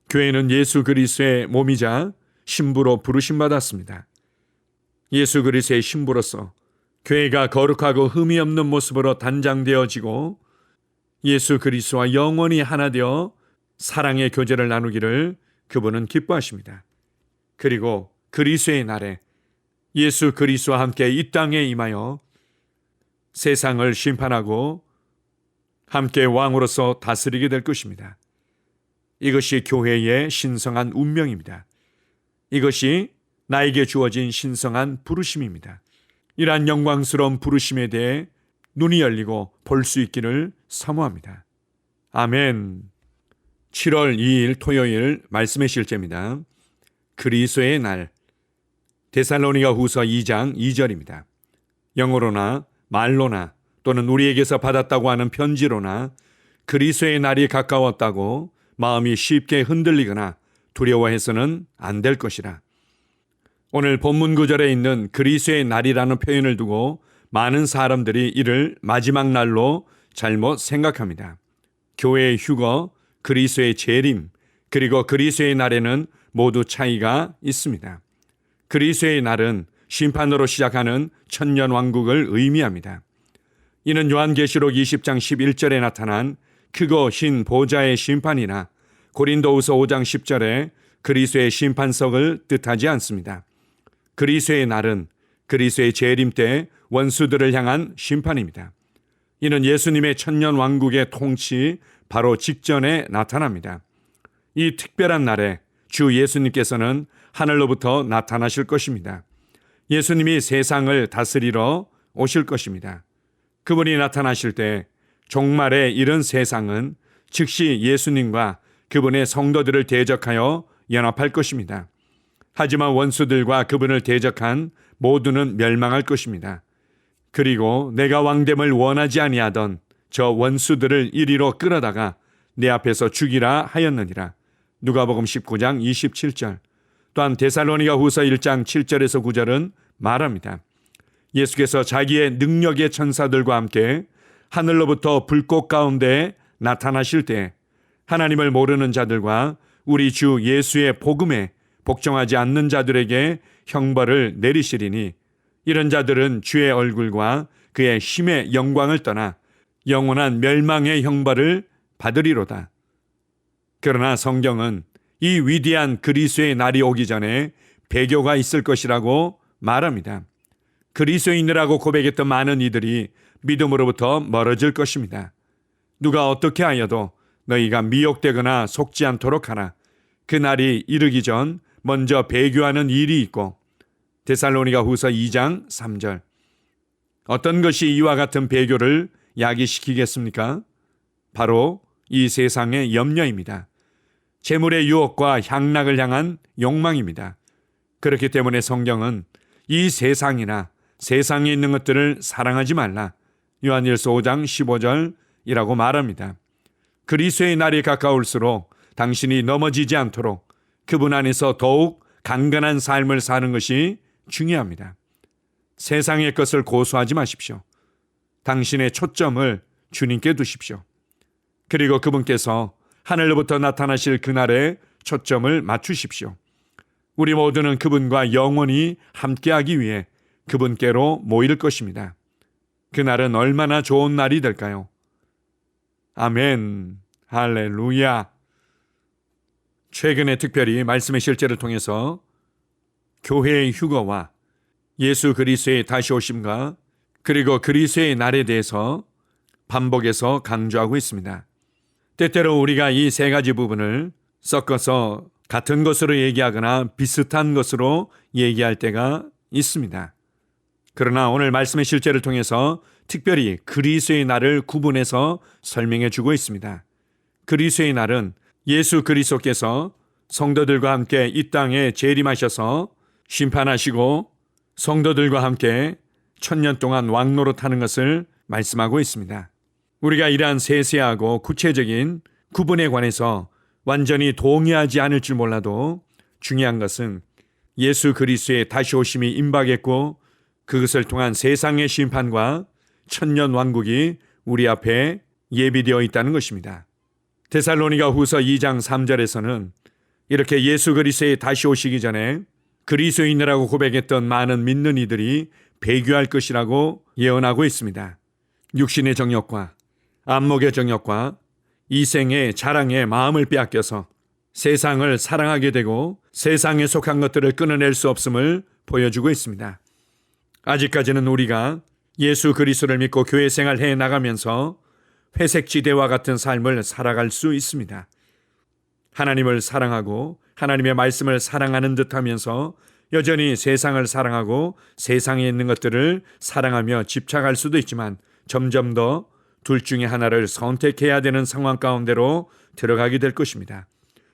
교회는 예수 그리스도의 몸이자 신부로 부르심받았습니다. 예수 그리스도의 신부로서 교회가 거룩하고 흠이 없는 모습으로 단장되어지고 예수 그리스도와 영원히 하나 되어 사랑의 교제를 나누기를 그분은 기뻐하십니다. 그리고 그리스도의 날에 예수 그리스도와 함께 이 땅에 임하여 세상을 심판하고 함께 왕으로서 다스리게 될 것입니다. 이것이 교회의 신성한 운명입니다. 이것이 나에게 주어진 신성한 부르심입니다. 이러한 영광스러운 부르심에 대해 눈이 열리고 볼 수 있기를 사모합니다. 아멘. 7월 2일 토요일 말씀의 실제입니다. 그리스도의 날, 데살로니가 후서 2장 2절입니다. 영어로나 말로나 또는 우리에게서 받았다고 하는 편지로나 그리스도의 날이 가까웠다고 마음이 쉽게 흔들리거나 두려워해서는 안 될 것이라. 오늘 본문 구절에 있는 그리스도의 날이라는 표현을 두고 많은 사람들이 이를 마지막 날로 잘못 생각합니다. 교회의 휴거, 그리스도의 재림, 그리고 그리스도의 날에는 모두 차이가 있습니다. 그리스도의 날은 심판으로 시작하는 천년왕국을 의미합니다. 이는 요한계시록 20장 11절에 나타난 크고 흰 보좌의 심판이나 고린도후서 5장 10절에 그리스도의 심판석을 뜻하지 않습니다. 그리스도의 날은 그리스도의 재림 때 원수들을 향한 심판입니다. 이는 예수님의 천년왕국의 통치 바로 직전에 나타납니다. 이 특별한 날에 주 예수님께서는 하늘로부터 나타나실 것입니다. 예수님이 세상을 다스리러 오실 것입니다. 그분이 나타나실 때 종말의 이런 세상은 즉시 예수님과 그분의 성도들을 대적하여 연합할 것입니다. 하지만 원수들과 그분을 대적한 모두는 멸망할 것입니다. 그리고 내가 왕됨을 원하지 아니하던 저 원수들을 이리로 끌어다가 내 앞에서 죽이라 하였느니라. 누가복음 19장 27절. 또한 데살로니가 후서 1장 7절에서 9절은 말합니다. 예수께서 자기의 능력의 천사들과 함께 하늘로부터 불꽃 가운데 나타나실 때 하나님을 모르는 자들과 우리 주 예수의 복음에 복종하지 않는 자들에게 형벌을 내리시리니 이런 자들은 주의 얼굴과 그의 힘의 영광을 떠나 영원한 멸망의 형벌을 받으리로다. 그러나 성경은 이 위대한 그리스도의 날이 오기 전에 배교가 있을 것이라고 말합니다. 그리스도인이라고 고백했던 많은 이들이 믿음으로부터 멀어질 것입니다. 누가 어떻게 하여도 너희가 미혹되거나 속지 않도록 하라. 그 날이 이르기 전 먼저 배교하는 일이 있고 데살로니가 후서 2장 3절. 어떤 것이 이와 같은 배교를 야기시키겠습니까? 바로 이 세상의 염려입니다. 재물의 유혹과 향락을 향한 욕망입니다. 그렇기 때문에 성경은 이 세상이나 세상에 있는 것들을 사랑하지 말라. 요한일서 5장 15절이라고 말합니다. 그리스도의 날이 가까울수록 당신이 넘어지지 않도록 그분 안에서 더욱 강건한 삶을 사는 것이 중요합니다. 세상의 것을 고수하지 마십시오. 당신의 초점을 주님께 두십시오. 그리고 그분께서 하늘로부터 나타나실 그날에 초점을 맞추십시오. 우리 모두는 그분과 영원히 함께하기 위해 그분께로 모일 것입니다. 그날은 얼마나 좋은 날이 될까요? 아멘, 할렐루야. 최근에 특별히 말씀의 실제를 통해서 교회의 휴거와 예수 그리스도의 다시 오심과 그리고 그리스도의 날에 대해서 반복해서 강조하고 있습니다. 때때로 우리가 이 세 가지 부분을 섞어서 같은 것으로 얘기하거나 비슷한 것으로 얘기할 때가 있습니다. 그러나 오늘 말씀의 실제를 통해서 특별히 그리스도의 날을 구분해서 설명해 주고 있습니다. 그리스도의 날은 예수 그리스도께서 성도들과 함께 이 땅에 재림하셔서 심판하시고 성도들과 함께 천년 동안 왕노릇하는 것을 말씀하고 있습니다. 우리가 이러한 세세하고 구체적인 구분에 관해서 완전히 동의하지 않을 줄 몰라도 중요한 것은 예수 그리스도의 다시 오심이 임박했고 그것을 통한 세상의 심판과 천년 왕국이 우리 앞에 예비되어 있다는 것입니다. 데살로니가 후서 2장 3절에서는 이렇게 예수 그리스도의 다시 오시기 전에 그리스도인이라고 고백했던 많은 믿는 이들이 배교할 것이라고 예언하고 있습니다. 육신의 정욕과 안목의 정욕과 이생의 자랑에 마음을 빼앗겨서 세상을 사랑하게 되고 세상에 속한 것들을 끊어낼 수 없음을 보여주고 있습니다. 아직까지는 우리가 예수 그리스도를 믿고 교회 생활해 나가면서 회색지대와 같은 삶을 살아갈 수 있습니다. 하나님을 사랑하고 하나님의 말씀을 사랑하는 듯하면서 여전히 세상을 사랑하고 세상에 있는 것들을 사랑하며 집착할 수도 있지만 점점 더 둘 중에 하나를 선택해야 되는 상황 가운데로 들어가게 될 것입니다.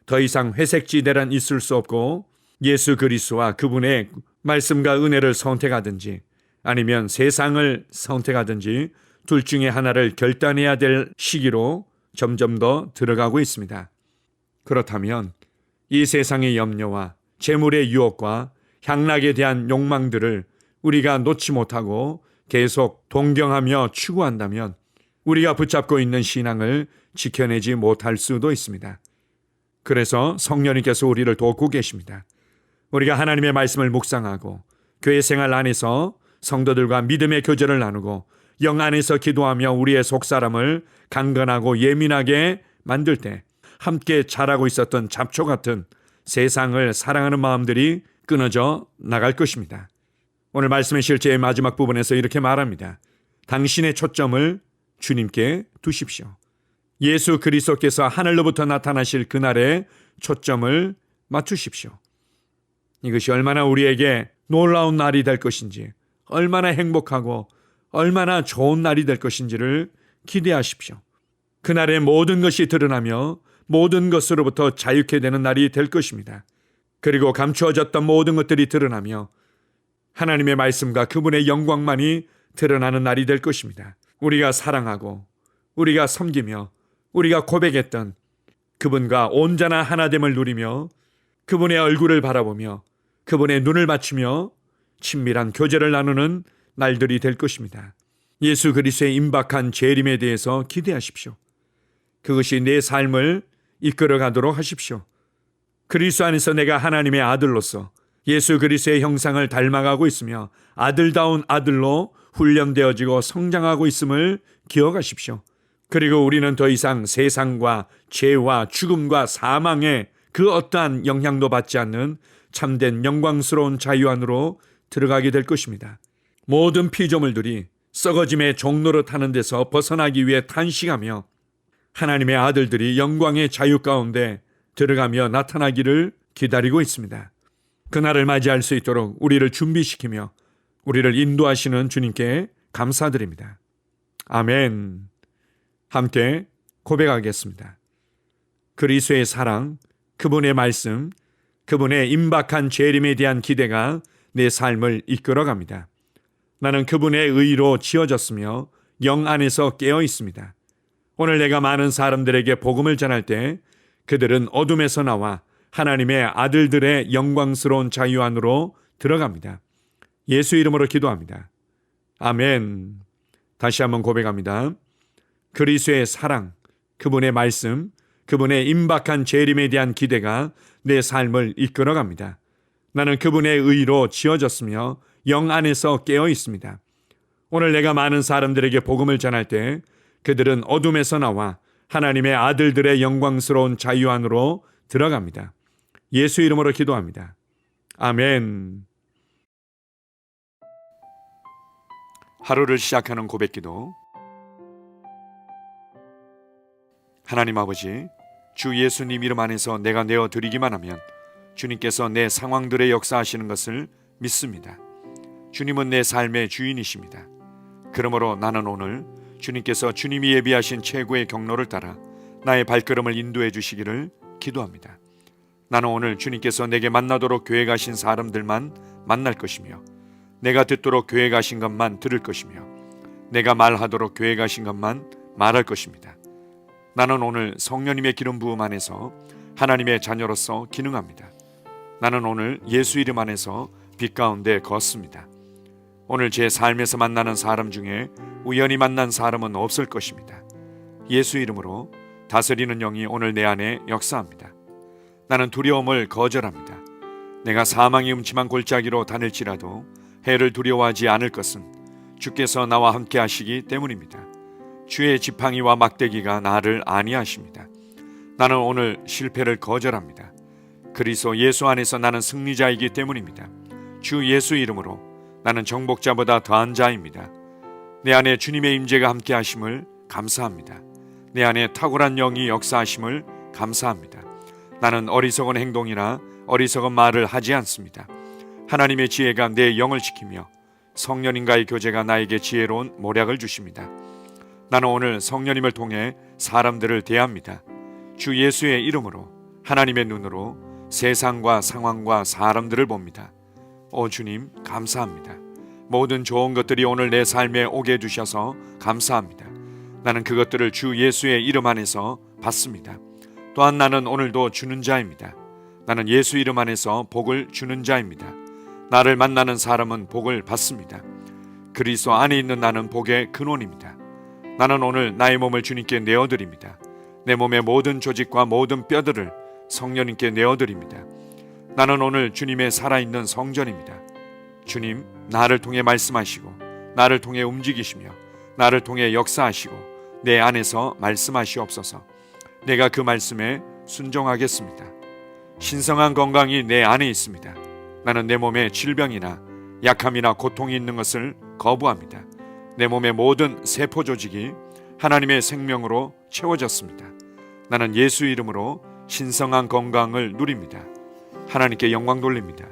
더 이상 회색지대란 있을 수 없고 예수 그리스도와 그분의 말씀과 은혜를 선택하든지 아니면 세상을 선택하든지 둘 중에 하나를 결단해야 될 시기로 점점 더 들어가고 있습니다. 그렇다면 이 세상의 염려와 재물의 유혹과 향락에 대한 욕망들을 우리가 놓지 못하고 계속 동경하며 추구한다면 우리가 붙잡고 있는 신앙을 지켜내지 못할 수도 있습니다. 그래서 성령님께서 우리를 돕고 계십니다. 우리가 하나님의 말씀을 묵상하고 교회 생활 안에서 성도들과 믿음의 교제를 나누고 영 안에서 기도하며 우리의 속사람을 강건하고 예민하게 만들 때 함께 자라고 있었던 잡초 같은 세상을 사랑하는 마음들이 끊어져 나갈 것입니다. 오늘 말씀의 실제의 마지막 부분에서 이렇게 말합니다. 당신의 초점을 주님께 두십시오. 예수 그리스도께서 하늘로부터 나타나실 그날에 초점을 맞추십시오. 이것이 얼마나 우리에게 놀라운 날이 될 것인지, 얼마나 행복하고 얼마나 좋은 날이 될 것인지를 기대하십시오. 그날에 모든 것이 드러나며 모든 것으로부터 자유케 되는 날이 될 것입니다. 그리고 감추어졌던 모든 것들이 드러나며 하나님의 말씀과 그분의 영광만이 드러나는 날이 될 것입니다. 우리가 사랑하고 우리가 섬기며 우리가 고백했던 그분과 온전한 하나됨을 누리며 그분의 얼굴을 바라보며 그분의 눈을 맞추며 친밀한 교제를 나누는 날들이 될 것입니다. 예수 그리스도의 임박한 재림에 대해서 기대하십시오. 그것이 내 삶을 이끌어가도록 하십시오. 그리스도 안에서 내가 하나님의 아들로서 예수 그리스도의 형상을 닮아가고 있으며 아들다운 아들로 훈련되어지고 성장하고 있음을 기억하십시오. 그리고 우리는 더 이상 세상과 죄와 죽음과 사망의 그 어떠한 영향도 받지 않는 참된 영광스러운 자유 안으로 들어가게 될 것입니다. 모든 피조물들이 썩어짐의 종로를 타는 데서 벗어나기 위해 탄식하며 하나님의 아들들이 영광의 자유 가운데 들어가며 나타나기를 기다리고 있습니다. 그날을 맞이할 수 있도록 우리를 준비시키며 우리를 인도하시는 주님께 감사드립니다. 아멘. 함께 고백하겠습니다. 그리스도의 사랑, 그분의 말씀, 그분의 임박한 재림에 대한 기대가 내 삶을 이끌어갑니다. 나는 그분의 의로 지어졌으며 영 안에서 깨어 있습니다. 오늘 내가 많은 사람들에게 복음을 전할 때 그들은 어둠에서 나와 하나님의 아들들의 영광스러운 자유 안으로 들어갑니다. 예수 이름으로 기도합니다. 아멘. 다시 한번 고백합니다. 그리스도의 사랑, 그분의 말씀, 그분의 임박한 재림에 대한 기대가 내 삶을 이끌어갑니다. 나는 그분의 의로 지어졌으며 영 안에서 깨어 있습니다. 오늘 내가 많은 사람들에게 복음을 전할 때 그들은 어둠에서 나와 하나님의 아들들의 영광스러운 자유 안으로 들어갑니다. 예수 이름으로 기도합니다. 아멘. 하루를 시작하는 고백기도. 하나님 아버지, 주 예수님 이름 안에서 내가 내어드리기만 하면 주님께서 내 상황들의 역사하시는 것을 믿습니다. 주님은 내 삶의 주인이십니다. 그러므로 나는 오늘 주님께서 주님이 예비하신 최고의 경로를 따라 나의 발걸음을 인도해 주시기를 기도합니다. 나는 오늘 주님께서 내게 만나도록 교회 가신 사람들만 만날 것이며 내가 듣도록 교회 가신 것만 들을 것이며 내가 말하도록 교회 가신 것만 말할 것입니다. 나는 오늘 성령님의 기름 부음 안에서 하나님의 자녀로서 기능합니다. 나는 오늘 예수 이름 안에서 빛 가운데 걷습니다. 오늘 제 삶에서 만나는 사람 중에 우연히 만난 사람은 없을 것입니다. 예수 이름으로 다스리는 영이 오늘 내 안에 역사합니다. 나는 두려움을 거절합니다. 내가 사망의 음침한 골짜기로 다닐지라도 해를 두려워하지 않을 것은 주께서 나와 함께 하시기 때문입니다. 주의 지팡이와 막대기가 나를 안위하십니다. 나는 오늘 실패를 거절합니다. 그리스도 예수 안에서 나는 승리자이기 때문입니다. 주 예수 이름으로 나는 정복자보다 더한 자입니다. 내 안에 주님의 임재가 함께 하심을 감사합니다. 내 안에 탁월한 영이 역사하심을 감사합니다. 나는 어리석은 행동이나 어리석은 말을 하지 않습니다. 하나님의 지혜가 내 영을 지키며 성령님과의 교제가 나에게 지혜로운 모략을 주십니다. 나는 오늘 성령님을 통해 사람들을 대합니다. 주 예수의 이름으로 하나님의 눈으로 세상과 상황과 사람들을 봅니다. 오 주님 감사합니다. 모든 좋은 것들이 오늘 내 삶에 오게 해주셔서 감사합니다. 나는 그것들을 주 예수의 이름 안에서 받습니다. 또한 나는 오늘도 주는 자입니다. 나는 예수 이름 안에서 복을 주는 자입니다. 나를 만나는 사람은 복을 받습니다. 그리스도 안에 있는 나는 복의 근원입니다. 나는 오늘 나의 몸을 주님께 내어드립니다. 내 몸의 모든 조직과 모든 뼈들을 성령님께 내어드립니다. 나는 오늘 주님의 살아있는 성전입니다. 주님, 나를 통해 말씀하시고 나를 통해 움직이시며 나를 통해 역사하시고 내 안에서 말씀하시옵소서. 내가 그 말씀에 순종하겠습니다. 신성한 건강이 내 안에 있습니다. 나는 내 몸에 질병이나 약함이나 고통이 있는 것을 거부합니다. 내 몸의 모든 세포 조직이 하나님의 생명으로 채워졌습니다. 나는 예수 이름으로 신성한 건강을 누립니다. 하나님께 영광 돌립니다.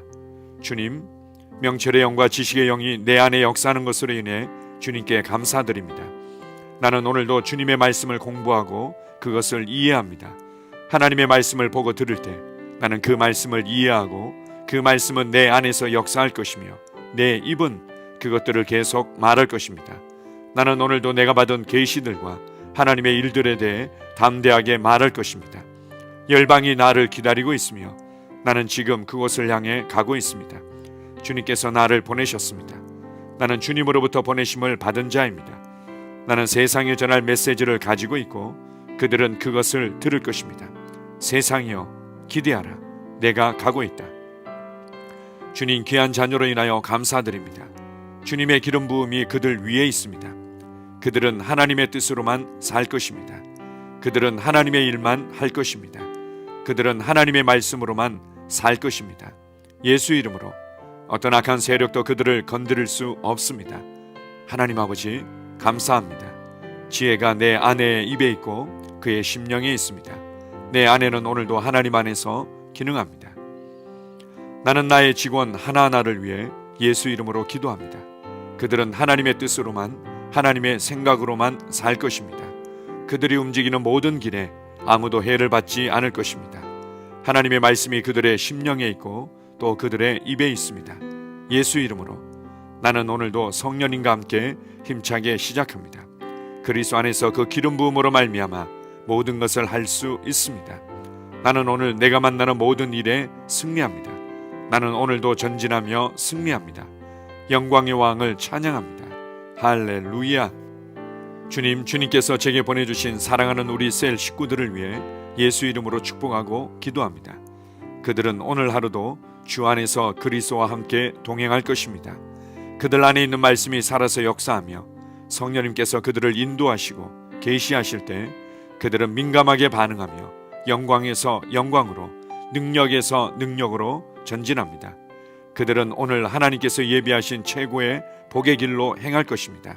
주님, 명철의 영과 지식의 영이 내 안에 역사하는 것으로 인해 주님께 감사드립니다. 나는 오늘도 주님의 말씀을 공부하고 그것을 이해합니다. 하나님의 말씀을 보고 들을 때 나는 그 말씀을 이해하고 그 말씀은 내 안에서 역사할 것이며 내 입은 그것들을 계속 말할 것입니다. 나는 오늘도 내가 받은 계시들과 하나님의 일들에 대해 담대하게 말할 것입니다. 열방이 나를 기다리고 있으며 나는 지금 그곳을 향해 가고 있습니다. 주님께서 나를 보내셨습니다. 나는 주님으로부터 보내심을 받은 자입니다. 나는 세상에 전할 메시지를 가지고 있고 그들은 그것을 들을 것입니다. 세상이여 기대하라. 내가 가고 있다. 주님 귀한 자녀로 인하여 감사드립니다. 주님의 기름 부음이 그들 위에 있습니다. 그들은 하나님의 뜻으로만 살 것입니다. 그들은 하나님의 일만 할 것입니다. 그들은 하나님의 말씀으로만 살 것입니다. 예수 이름으로 어떤 악한 세력도 그들을 건드릴 수 없습니다. 하나님 아버지 감사합니다. 지혜가 내 아내의 입에 있고 그의 심령에 있습니다. 내 아내는 오늘도 하나님 안에서 기능합니다. 나는 나의 직원 하나하나를 위해 예수 이름으로 기도합니다. 그들은 하나님의 뜻으로만 하나님의 생각으로만 살 것입니다. 그들이 움직이는 모든 길에 아무도 해를 받지 않을 것입니다. 하나님의 말씀이 그들의 심령에 있고 또 그들의 입에 있습니다. 예수 이름으로 나는 오늘도 성령님과 함께 힘차게 시작합니다. 그리스도 안에서 그 기름 부음으로 말미암아 모든 것을 할 수 있습니다. 나는 오늘 내가 만나는 모든 일에 승리합니다. 나는 오늘도 전진하며 승리합니다. 영광의 왕을 찬양합니다. 할렐루야. 주님께서 제게 보내주신 사랑하는 우리 셀 식구들을 위해 예수 이름으로 축복하고 기도합니다. 그들은 오늘 하루도 주 안에서 그리스도와 함께 동행할 것입니다. 그들 안에 있는 말씀이 살아서 역사하며 성령님께서 그들을 인도하시고 계시하실 때 그들은 민감하게 반응하며 영광에서 영광으로 능력에서 능력으로 전진합니다. 그들은 오늘 하나님께서 예비하신 최고의 복의 길로 행할 것입니다.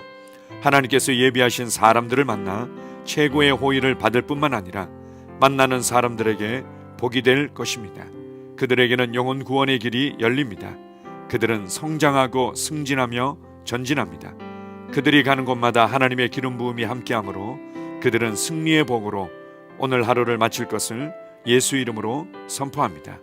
하나님께서 예비하신 사람들을 만나 최고의 호의를 받을 뿐만 아니라 만나는 사람들에게 복이 될 것입니다. 그들에게는 영혼 구원의 길이 열립니다. 그들은 성장하고 승진하며 전진합니다. 그들이 가는 곳마다 하나님의 기름 부음이 함께하므로 그들은 승리의 복으로 오늘 하루를 마칠 것을 예수 이름으로 선포합니다.